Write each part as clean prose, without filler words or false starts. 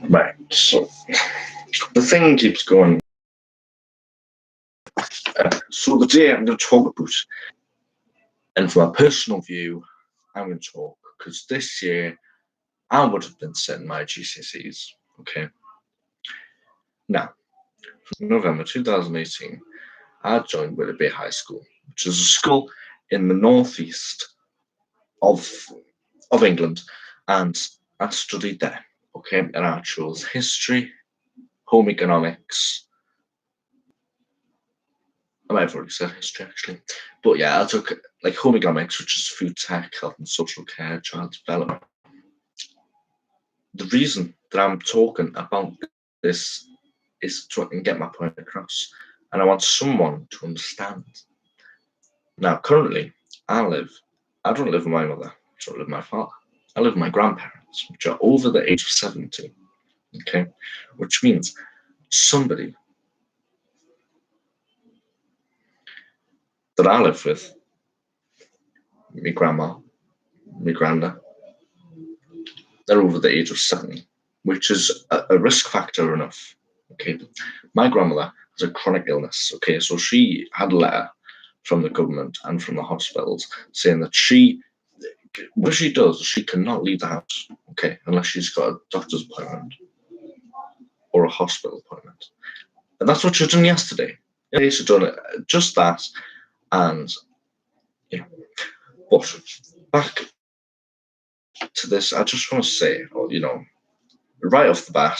Right, so the thing keeps going. So the day I'm going to talk about, and from a personal view, I'm going to talk because this year I would have been setting my GCSEs. Okay. Now, November 2018, I joined Willoughby High School, which is a school in the northeast of England, and I studied there. Okay, and I chose history, home economics. I might have already said history actually, but yeah, I took like home economics, which is food tech, health and social care, child development. The reason that I'm talking about this is to get my point across, and I want someone to understand. Now, currently, I don't live with my mother, I don't live with my father. I live with my grandparents, which are over the age of 70. Okay, which means somebody that I live with, my grandma, my granda, they're over the age of 70, which is a risk factor enough. Okay, my grandmother has a chronic illness. Okay, so she had a letter from the government and from the hospitals saying that what she does, she cannot leave the house. Okay, unless she's got a doctor's appointment or a hospital appointment, and that's what she's done yesterday. Yeah, she's done it, just that, and you know. But back to this, I just want to say, right off the bat,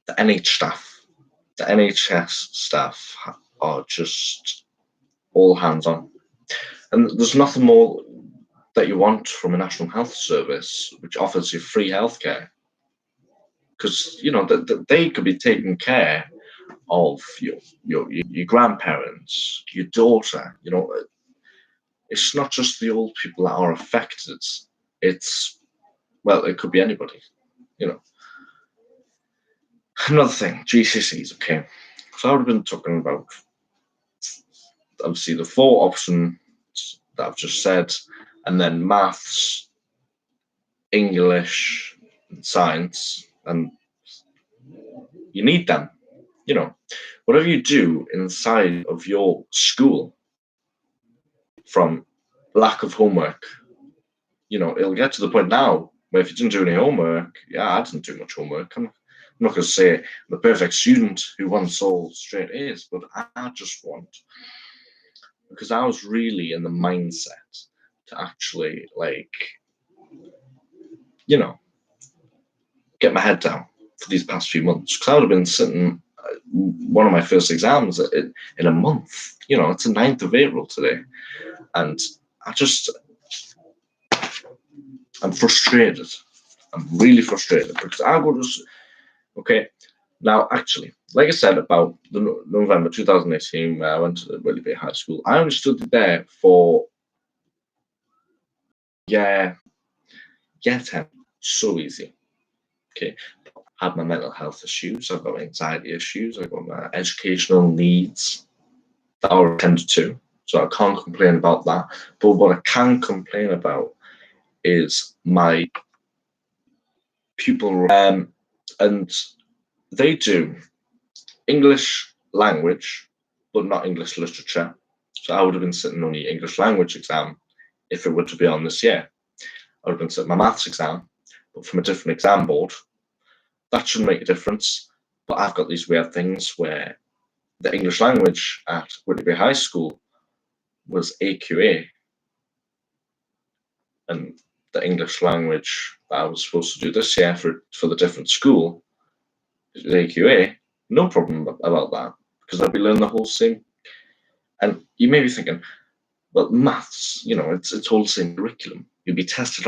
the NHS staff are just all hands on. And there's nothing more that you want from a National Health Service which offers you free healthcare. Because, they could be taking care of your grandparents, your daughter, It's not just the old people that are affected. It could be anybody, Another thing, GCSEs, okay. So I would have been talking about, obviously, the four options that I've just said, and then maths, English, and science, and you need them. Whatever you do inside of your school, from lack of homework, it'll get to the point now where if you didn't do any homework, I didn't do much homework. I'm not going to say I'm the perfect student who wants all straight A's, but I just want, because I was really in the mindset to actually, get my head down for these past few months. Because I would have been sitting one of my first exams in a month. It's the 9th of April today. And I'm frustrated. I'm really frustrated because I would just, okay. Now, actually, like I said about the November 2018, where I went to Willoughby High School, I only studied there for year 10. So easy. Okay. I had my mental health issues, I've got anxiety issues, I've got my educational needs that are attended to. So I can't complain about that. But what I can complain about is my pupil, and they do English language, but not English literature. So I would have been sitting on the English language exam if it were to be on this year. I would have been sitting my maths exam, but from a different exam board. That shouldn't make a difference. But I've got these weird things where the English language at Willoughby High School was AQA, and the English language that I was supposed to do this year for the different school is AQA. No problem about that, because I'll be learning the whole same. And you may be thinking, well, maths, it's all the same curriculum. You'll be tested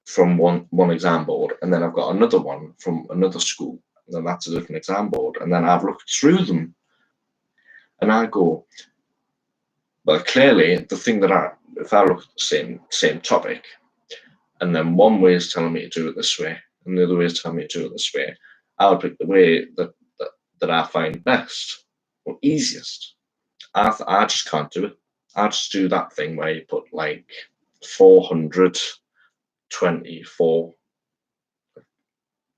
from one exam board, and then I've got another one from another school, and then that's a different exam board, and then I've looked through them, and I go, well, clearly the thing if I look at the same topic, and then one way is telling me to do it this way, and the other way is telling me to do it this way, I would pick the way that that I find best or easiest. I just can't do it. I just do that thing where you put like 424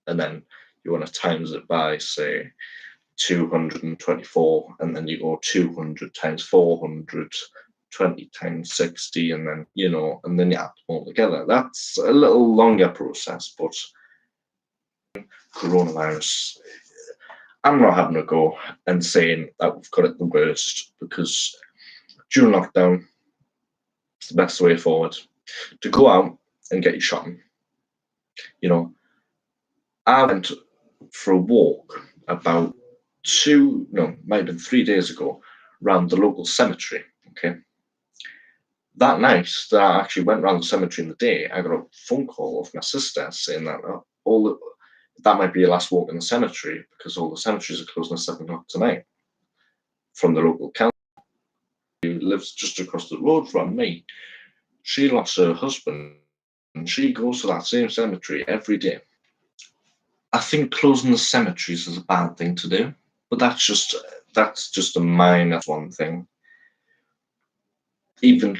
and then you want to times it by, say, 224, and then you go 200 times 400, 20 times 60, and then, and then you add them all together. That's a little longer process, but coronavirus, I'm not having a go and saying that we've got it the worst, because during lockdown, it's the best way forward to go out and get your shopping. I went for a walk about might have been 3 days ago, around the local cemetery. Okay. That night that I actually went around the cemetery in the day, I got a phone call of my sister saying that that might be your last walk in the cemetery, because all the cemeteries are closing at 7 o'clock tonight. From the local council, who lives just across the road from me, she lost her husband, and she goes to that same cemetery every day. I think closing the cemeteries is a bad thing to do, but that's just a minor one thing. Even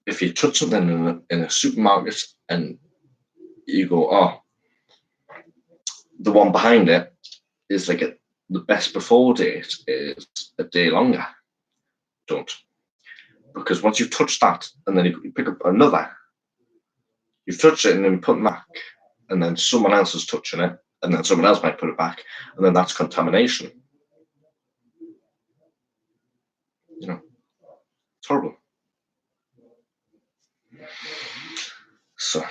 if you touch something in a supermarket and you go, oh, the one behind it is like the best before date is a day longer. Don't. Because once you've touched that and then you pick up another, you've touched it and then put it back, and then someone else is touching it, and then someone else might put it back, and then that's contamination. It's horrible. So,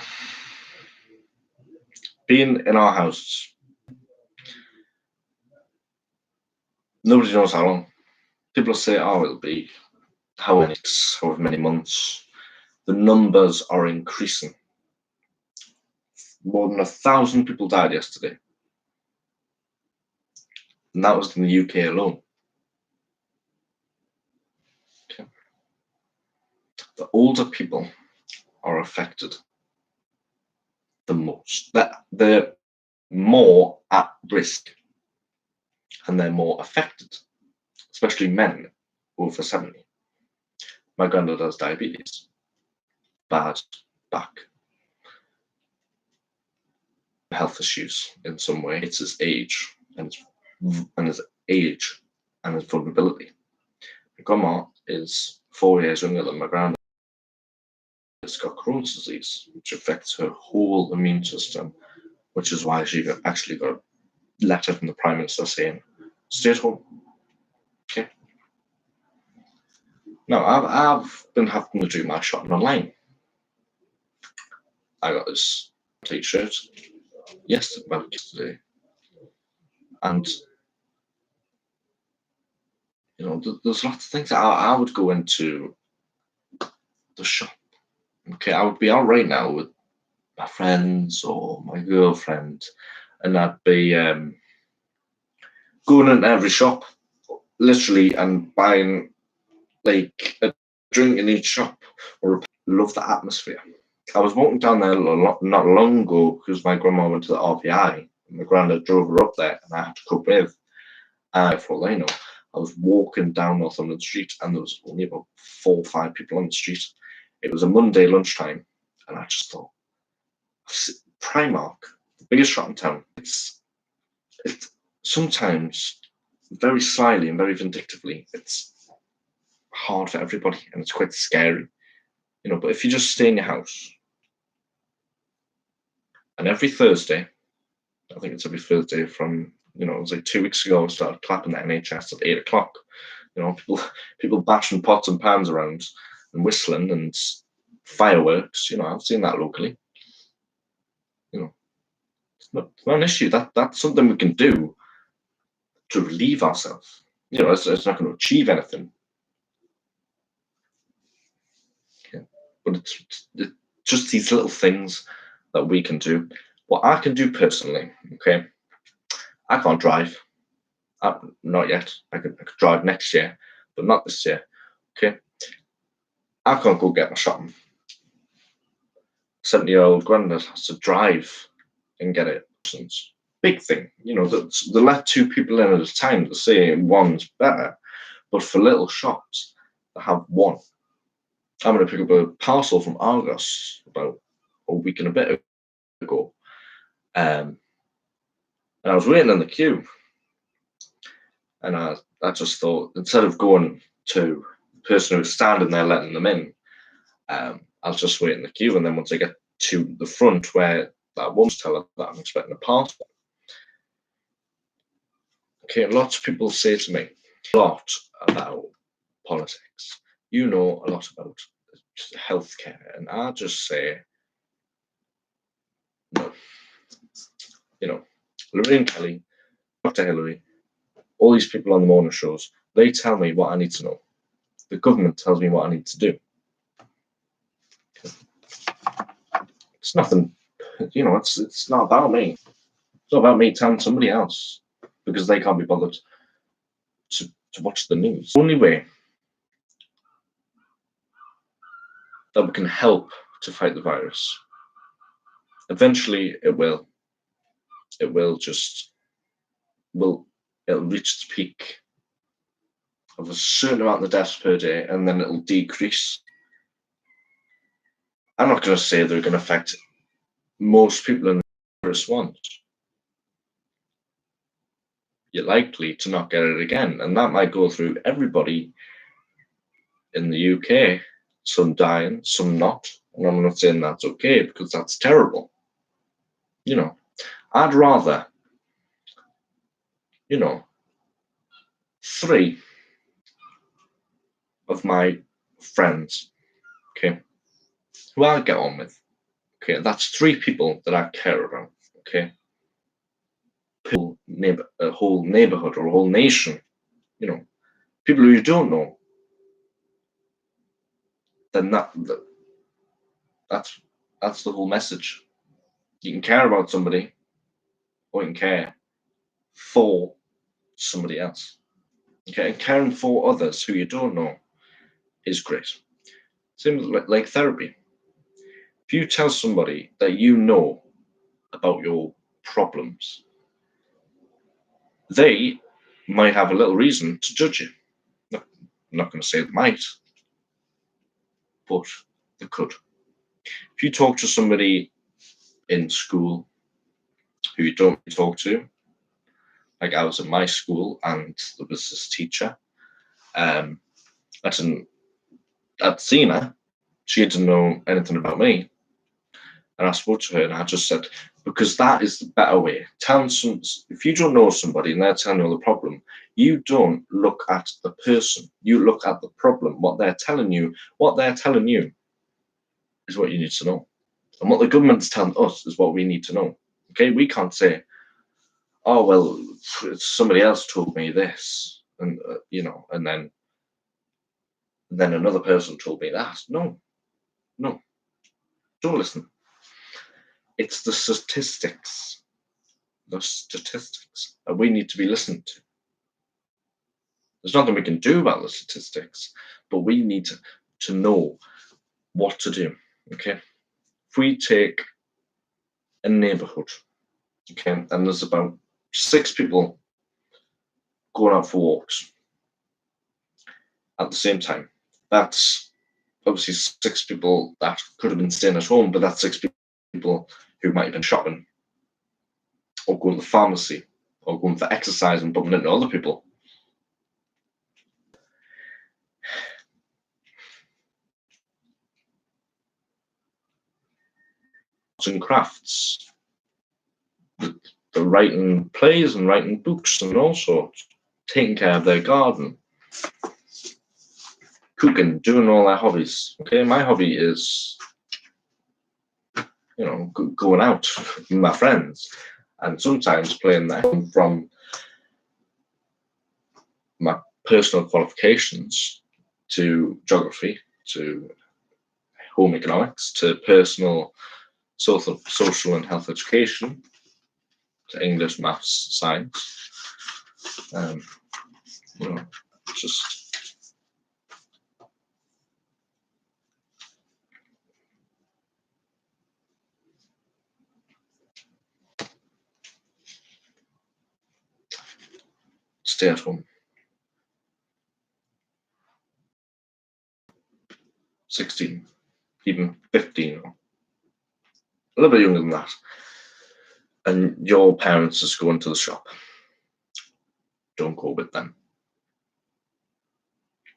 being in our house, nobody knows how long. People say, oh, it'll be however many months. The numbers are increasing. More than 1,000 people died yesterday. And that was in the UK alone. Okay. The older people are affected the most. They're more at risk and they're more affected, especially men over 70. My granddad has diabetes, bad back, health issues in some way. It's his age and his vulnerability. My grandma is 4 years younger than my granddad. It's got Crohn's disease, which affects her whole immune system, which is why she actually got a letter from the Prime Minister saying, stay at home. Okay. Now, I've been having to do my shopping online. I got this t-shirt yesterday. And, there's lots of things. I would go into the shop. Okay, I would be out right now with my friends or my girlfriend, and I'd be going into every shop, literally, and buying like a drink in each shop. Or love the atmosphere. I was walking down there not long ago because my grandma went to the RVI, and my granddad drove her up there, and I had to cope with. And for all I know, I was walking down Northumberland Street, and there was only about 4 or 5 people on the street. It was a Monday lunchtime, and I just thought, Primark, the biggest shop in town, it's sometimes very slyly and very vindictively, it's hard for everybody, and it's quite scary, but if you just stay in your house, and every Thursday, I think it's every Thursday from, it was like 2 weeks ago, I started clapping the NHS at 8 o'clock, people bashing pots and pans around and whistling and fireworks, I've seen that locally. It's not an issue. That's something we can do to relieve ourselves. It's not going to achieve anything. Okay. But it's just these little things that we can do. What I can do personally, okay, I can't drive. Not yet. I could drive next year, but not this year. Okay. I can't go get my shopping. 70-year-old granddad has to drive and get it. big thing. You know, they let two people in at a time to say one's better, but for little shops, they have one. I'm going to pick up a parcel from Argos about a week and a bit ago, and I was waiting in the queue, and I just thought, instead of going to the person who was standing there letting them in, I'll just wait in the queue, and then once I get to the front where that woman's telling that I'm expecting a parcel. Okay, lots of people say to me a lot about politics. You know a lot about healthcare, and I just say, no. You know, Lorraine Kelly, Dr. Hillary, all these people on the morning shows, they tell me what I need to know. The government tells me what I need to do. It's nothing, you know, it's not about me. It's not about me telling somebody else because they can't be bothered to watch the news. The only way that we can help to fight the virus, eventually it'll reach its peak of a certain amount of deaths per day, and then it'll decrease. I'm not going to say they're going to affect most people in the first one. You're likely to not get it again, and that might go through everybody in the UK. Some dying, some not, and I'm not saying that's okay because that's terrible. You know, I'd rather, you know, 3 of my friends, okay, who I get on with, okay, that's 3 people that I care about, okay, a whole neighborhood or a whole nation, you know, people who you don't know, then that's the whole message. You can care about somebody, or you can care for somebody else. Okay, and caring for others who you don't know is great. Same like therapy. If you tell somebody that you know about your problems, they might have a little reason to judge you. I'm not going to say they might, but they could. If you talk to somebody in school who you don't talk to, like I was at my school and there was this teacher, I'd seen her, she didn't know anything about me, and I spoke to her and I just said, because that is the better way. If you don't know somebody and they're telling you the problem, you don't look at the person, you look at the problem. What they're telling you is what you need to know. And what the government's telling us is what we need to know. Okay, we can't say, oh, well, somebody else told me this, and you know, and then another person told me that. No, don't listen. It's the statistics that we need to be listened to. There's nothing we can do about the statistics, but we need to know what to do. Okay, if we take a neighborhood, okay, and there's about 6 people going out for walks at the same time, that's obviously 6 people that could have been staying at home, but that's 6 people who might have been shopping or going to the pharmacy or going for exercise and bumping into other people. And crafts, the writing plays and writing books and all sorts, taking care of their garden, cooking, doing all their hobbies. Okay, my hobby is, you know, going out with my friends and sometimes playing there from my personal qualifications to geography to home economics to personal social and health education to English, maths, science. You know, just stay at home. 16, even 15, or a little bit younger than that, and your parents just go into the shop. Don't go with them.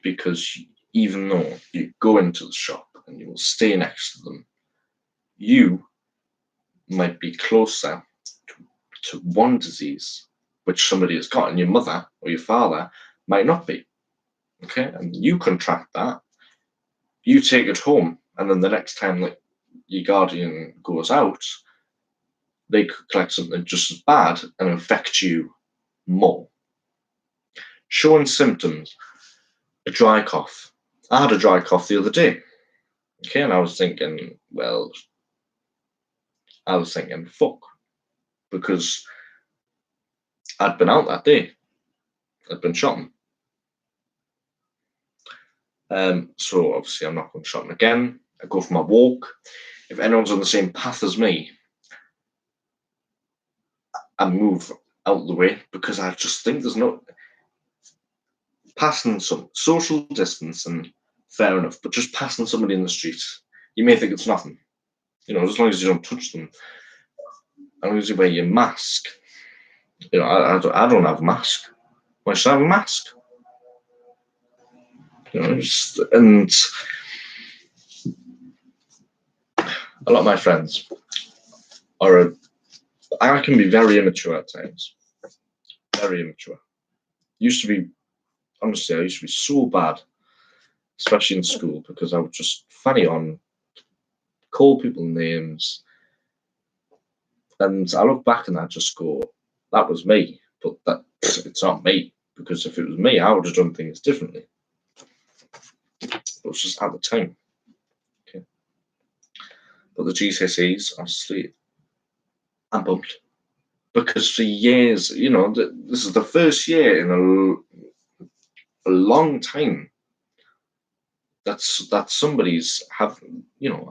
Because even though you go into the shop and you will stay next to them, you might be closer to one disease which somebody has got, and your mother or your father might not be. Okay, and you contract that, you take it home, and then the next time that your guardian goes out, they could collect something just as bad and infect you more. Showing symptoms, a dry cough. I had a dry cough the other day. Okay, and I was thinking, fuck, because I'd been out that day. I'd been shopping. So obviously I'm not going shopping again. I go for my walk. If anyone's on the same path as me, I move out of the way, because I just think there's no passing some social distance, and fair enough, but just passing somebody in the street, you may think it's nothing. As long as you don't touch them, as long as you wear your mask. I don't have a mask. Why should I have a mask? And a lot of my friends I can be very immature at times. Very immature. Honestly, I used to be so bad, especially in school, because I would just funny on, call people names, and I look back and I just go, that was me, but it's not me, because if it was me, I would have done things differently. But it was just at the time. Okay. But the GCSEs, honestly, I'm bummed, because for years, this is the first year in a long time that somebody's have,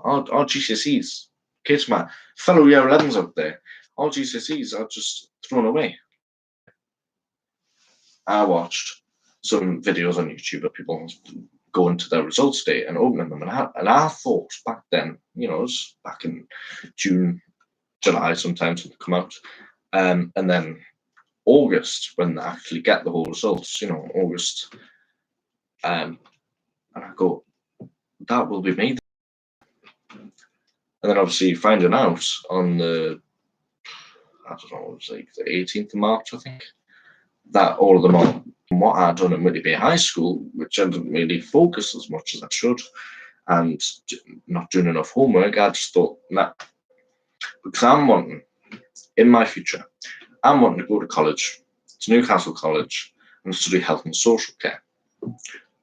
our GCSEs. In case my fellow year 11s out there, our GCSEs are just thrown away. I watched some videos on YouTube of people going to their results day and opening them, and I thought back then, it was back in June, July sometimes when they come out, and then August when they actually get the whole results, August, and I go, that will be me. And then obviously finding out on the, I don't know, it was like the 18th of March, I think, that all of them are what I'd done in Whitley Bay High School, which I didn't really focus as much as I should, and not doing enough homework. I just thought, nah, because I'm wanting, in my future, I'm wanting to go to college, to Newcastle College, and study health and social care,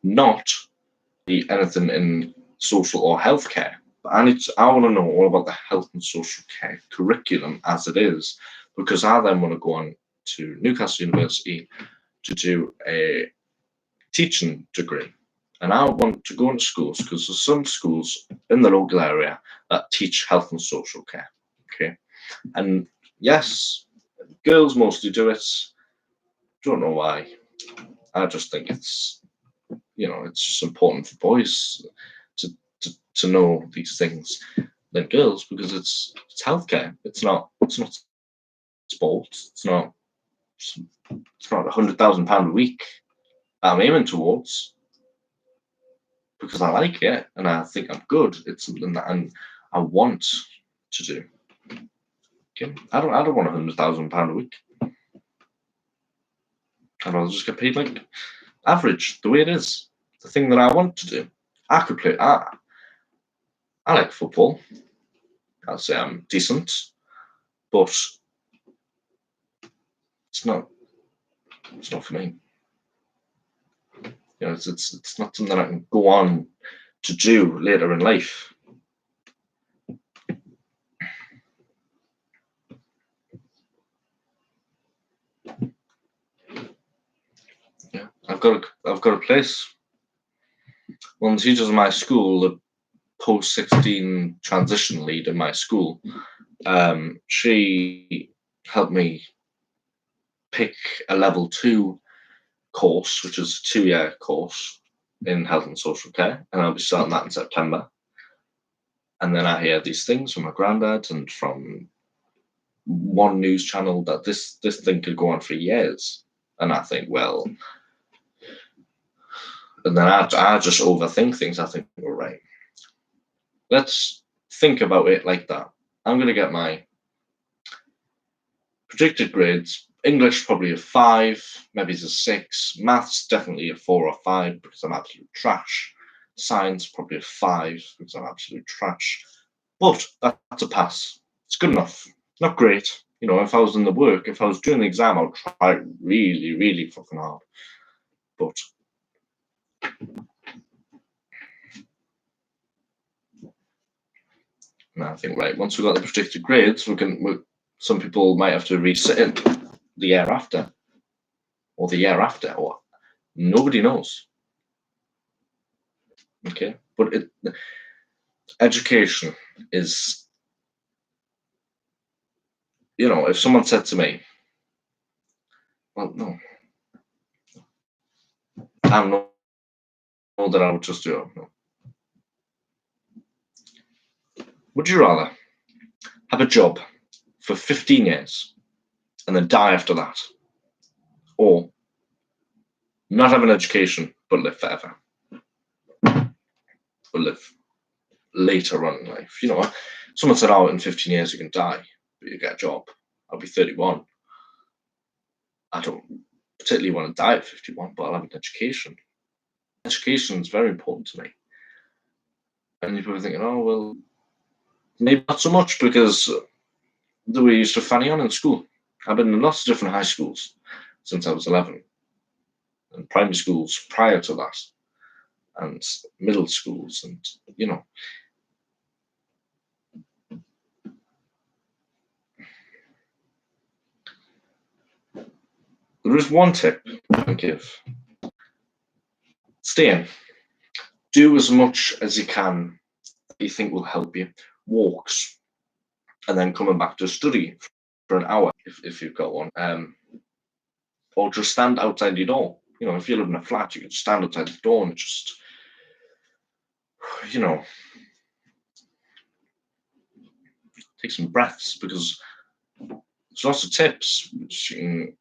not be anything in social or healthcare. But I want to know all about the health and social care curriculum as it is, because I then want to go on to Newcastle University to do a teaching degree. And I want to go into schools, because there's some schools in the local area that teach health and social care. Okay. And yes, girls mostly do it. Don't know why. I just think it's, it's just important for boys to know these things than girls, because it's healthcare. It's not sports. It's not £100,000 a week I'm aiming towards, because I like it and I think I'm good. It's something that I want to do. Okay? I don't want £100,000 a week. I'd rather just get paid like average, the way it is. The thing that I want to do. I could play. I like football. I'll say I'm decent, but it's not for me. It's not something that I can go on to do later in life. Yeah, I've got a place. One of the teachers in my school, the post-16 transition lead in my school, she helped me pick a level 2 course, which is a 2-year course in health and social care, and I'll be starting that in September. And then I hear these things from my granddad and from one news channel that this thing could go on for years, and I think, well, and then I just overthink things. I think, all right, let's think about it like that. I'm going to get my predicted grades. English probably a 5, maybe it's a 6. Maths definitely a 4 or 5 because I'm absolute trash. Science probably a 5 because I'm absolute trash. But that's a pass. It's good enough. Not great. You know, if I was in the work, if I was doing the exam, I'd try really, really fucking hard. But and I think, right, once we've got the predicted grades, some people might have to resit it the year after, or the year after, or nobody knows. Okay, but education is, you know, if someone said to me, well, no, I don't know that I would just do it. No. Would you rather have a job for 15 years and then die after that, or not have an education but live forever, or live later on in life? You know, someone said, oh, in 15 years you can die, but you get a job. I'll be 31. I don't particularly want to die at 51, but I'll have an education. Education is very important to me. And you're probably thinking, oh, well, maybe not so much, because the way we used to fanny on in school. I've been in lots of different high schools since I was 11, and primary schools prior to that, and middle schools, and, you know, there is one tip I can give. Stay in. Do as much as you can that you think will help you. Walks, and then coming back to study for an hour if you've got one. Or just stand outside your door. You know, if you live in a flat, you can stand outside the door and just, you know, take some breaths, because there's lots of tips which you can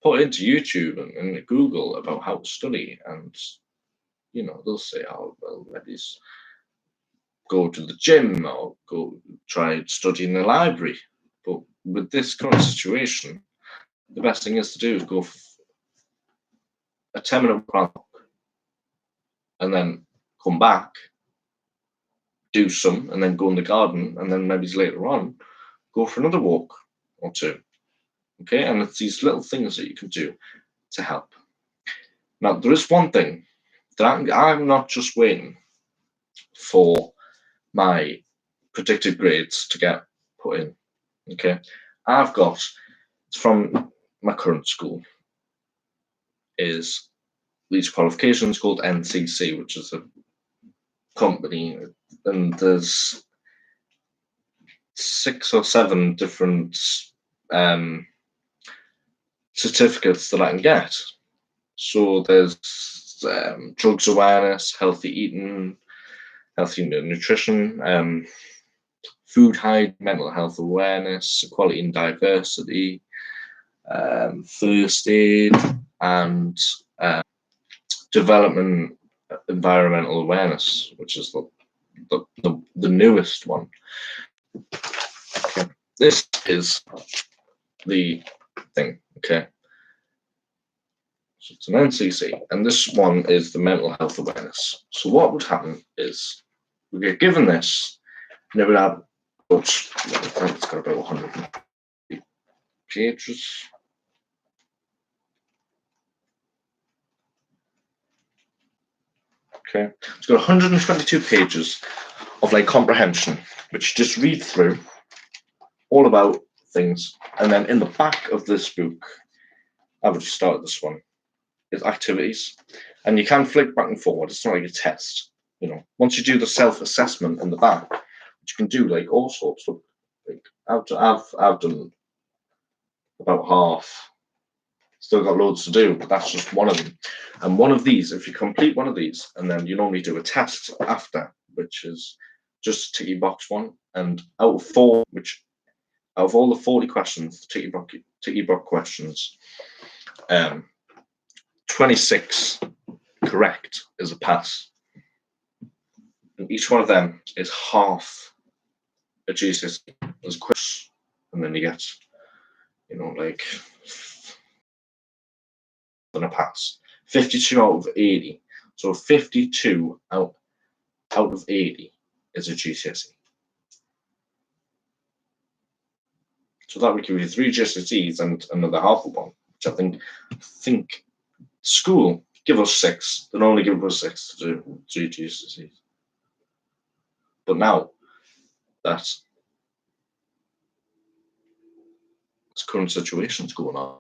put into YouTube and Google about how to study, and, you know, they'll say, oh, well, maybe go to the gym or go try studying in the library. But with this current situation, the best thing is to do is go a 10-minute walk and then come back, do some, and then go in the garden, and then maybe later on go for another walk or two. Okay, and it's these little things that you can do to help. Now, there is one thing that I'm not just waiting for my predicted grades to get put in. Okay, I've got, it's from my current school, is these qualifications called NCC, which is a company, and there's 6 or 7 different certificates that I can get. So there's drugs awareness, healthy eating, healthy nutrition, food hygiene, mental health awareness, equality and diversity, first aid, and development environmental awareness, which is the newest one. Okay. This is the thing, okay? So it's an NCC, and this one is the mental health awareness. So what would happen is we get given this, and it would have, it's got about 100 pages. Okay, it's got 122 pages of like comprehension, which you just read through, all about things. And then in the back of this book, I would start this one, is activities. And you can flick back and forward. It's not like a test. You know, once you do the self-assessment in the back, which you can do like all sorts of, like I've done about half Still got loads to do, but that's just one of them. And one of these, if you complete one of these, and then you normally do a test after, which is just a ticky box one. And out of all the 40 questions, ticky box questions, 26 correct is a pass. And each one of them is half a GCSE as quiz, and then you get, like than a pass. 52 out of 80. So 52 out of 80 is a GCSE. So that would give you 3 GCSEs and another half of one, which I think school give us 6. They only give us 6 to do 3 GCSEs. But now that's current situation's going on,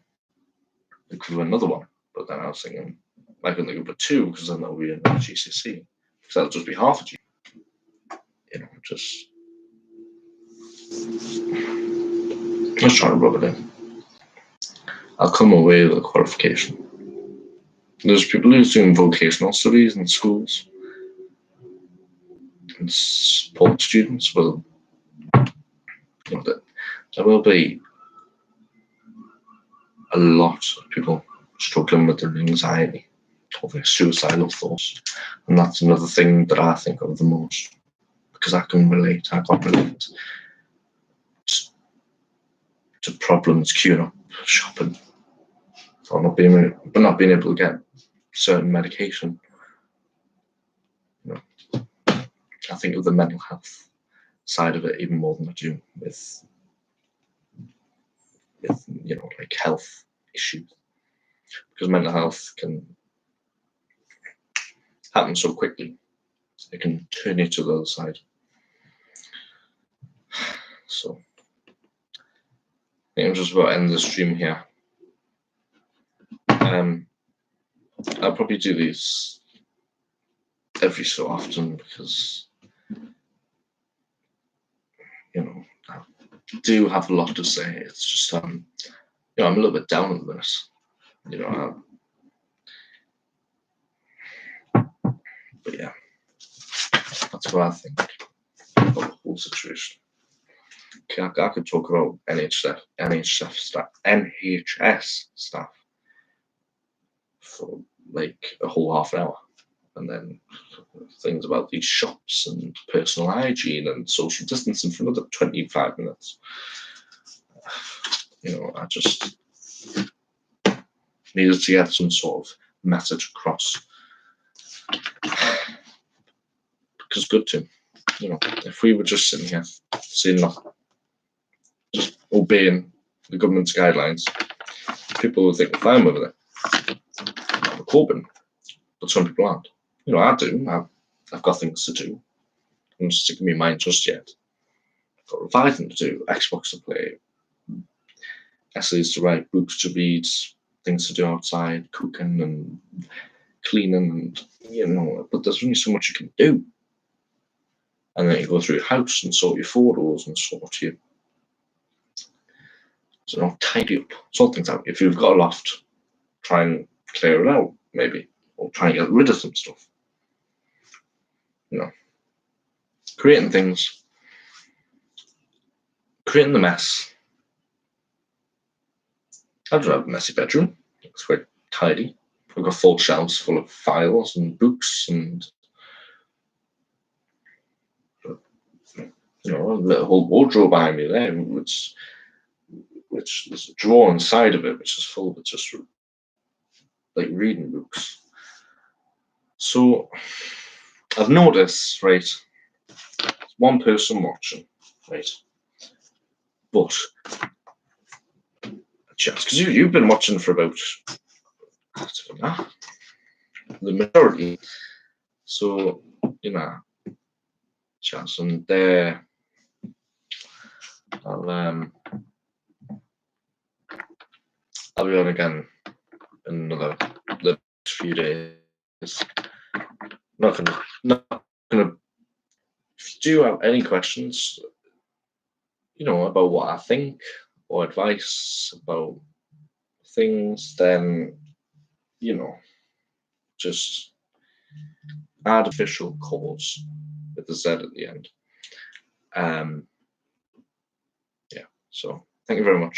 they could do another one. But then I was thinking, why couldn't they go for 2? Because then that'll be another GCSE. Because that'll just be half a G. Just trying to rub it in. I'll come away with a qualification. There's people who are doing vocational studies in schools, and support students will. There will be a lot of people struggling with their anxiety or their suicidal thoughts, and that's another thing that I think of the most, because I can relate. I can't relate to problems queuing up shopping, or not being able to get certain medication. I think of the mental health side of it even more than I do with like health issues, because mental health can happen so quickly. It can turn you to the other side. So I think I'm just about to end the stream here. I'll probably do these every so often, because I do have a lot to say. It's just I'm a little bit down at this. But yeah, that's what I think about the whole situation. Okay, I could talk about NHS stuff for like a whole half an hour, and then things about these shops and personal hygiene and social distancing for another 25 minutes. I just needed to get some sort of message across, because good to, if we were just sitting here saying nothing, just obeying the government's guidelines, people would think fine with it. I'm coping, but some people aren't. I do. I've got things to do. I'm just sticking my mind just yet. I've got revising to do, Xbox to play, essays to write, books to read, things to do outside, cooking and cleaning, and but there's only so much you can do. And then you go through your house and sort your photos and sort your tidy up, sort things out. If you've got a loft, try and clear it out, maybe, or try and get rid of some stuff. Creating things, creating the mess. I don't have a messy bedroom. It's quite tidy. I've got full shelves full of files and books, and a whole wardrobe behind me there, which there's a drawer inside of it which is full of just like reading books. So I've noticed, right, one person watching, right, but because you've been watching for about the majority, so chance, and there I'll be on again in the next few days. Not gonna. If you do have any questions, about what I think, or advice about things, then, just add official cause with the Z at the end. Yeah, so thank you very much.